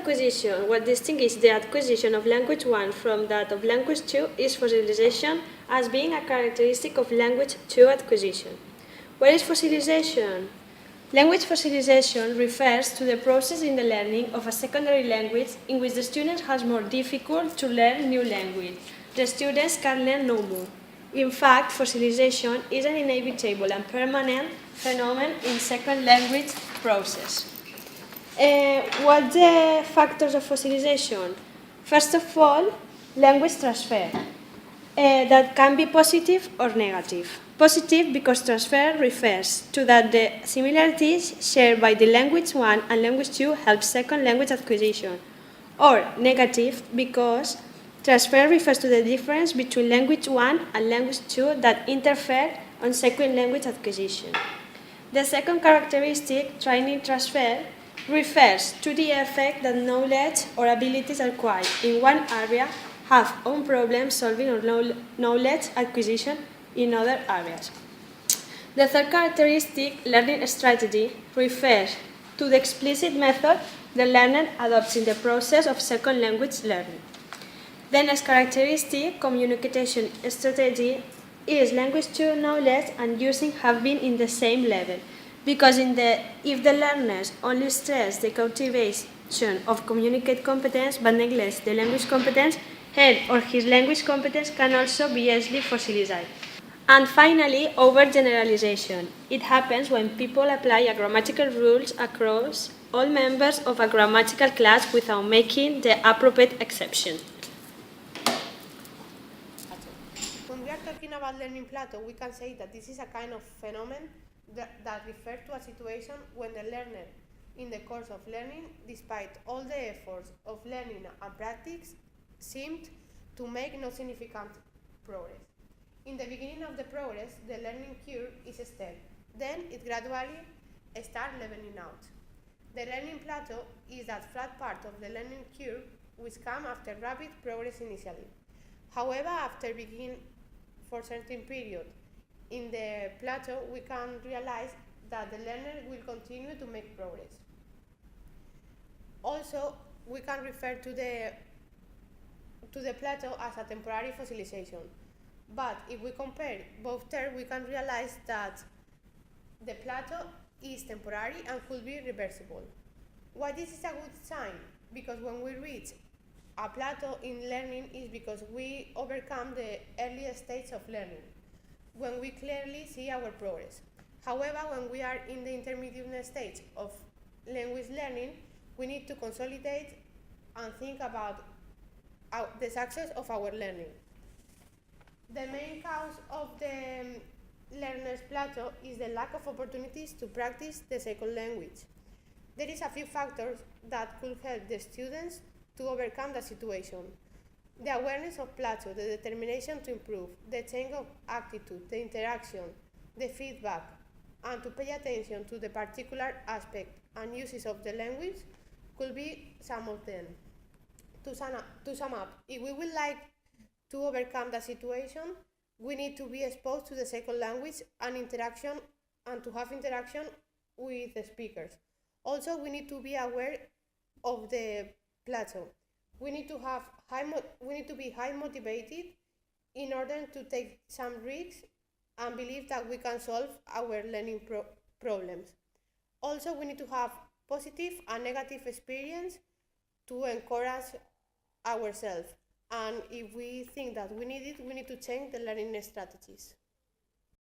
acquisition, what distinguishes the acquisition of language 1 from that of language 2 is fossilization as being a characteristic of language 2 acquisition. What is fossilization? Language fossilization refers to the process in the learning of a secondary language in which the student has more difficult to learn new language. The students can learn no more. In fact, fossilization is an inevitable and permanent phenomenon in second language process. What the factors of fossilization? First of all, language transfer. That can be positive or negative. Positive because transfer refers to that the similarities shared by the language 1 and language 2 help second language acquisition. Or negative because transfer refers to the difference between language 1 and language 2 that interfere on second language acquisition. The second characteristic, training transfer, refers to the effect that knowledge or abilities acquired in one area have on problem solving or knowledge acquisition in other areas. The third characteristic, learning strategy, refers to the explicit method the learner adopts in the process of second language learning. The next characteristic, communication strategy, is language 2 knowledge and using have been in the same level. Because if the learners only stress the cultivation of communicate competence but neglect the language competence, her or his language competence can also be easily fossilized. And finally, overgeneralization. It happens when people apply a grammatical rules across all members of a grammatical class without making the appropriate exception. When we are talking about learning plateau, we can say that this is a kind of phenomenon that refers to a situation when the learner, in the course of learning, despite all the efforts of learning and practice, seemed to make no significant progress. In the beginning of the progress, the learning curve is steep. Then it gradually starts leveling out. The learning plateau is that flat part of the learning curve which comes after rapid progress initially. However, after being for certain period in the plateau, we can realize that the learner will continue to make progress. Also, we can refer to the plateau as a temporary fossilization. But if we compare both terms, we can realize that the plateau is temporary and could be reversible. Why this is a good sign? Because when we reach a plateau in learning is because we overcome the earliest stage of learning, when we clearly see our progress. However, when we are in the intermediate stage of language learning, we need to consolidate and think about the success of our learning. The main cause of the learner's plateau is the lack of opportunities to practice the second language. There is a few factors that could help the students to overcome the situation. The awareness of plateau, the determination to improve, the change of attitude, the interaction, the feedback, and to pay attention to the particular aspect and uses of the language could be some of them. To sum up, if we would like to overcome the situation, we need to be exposed to the second language and to have interaction with the speakers. Also, we need to be aware of the plateau. We need to be high motivated in order to take some risks and believe that we can solve our learning problems. Also, we need to have positive and negative experience to encourage ourselves. And if we think that we need it, we need to change the learning strategies.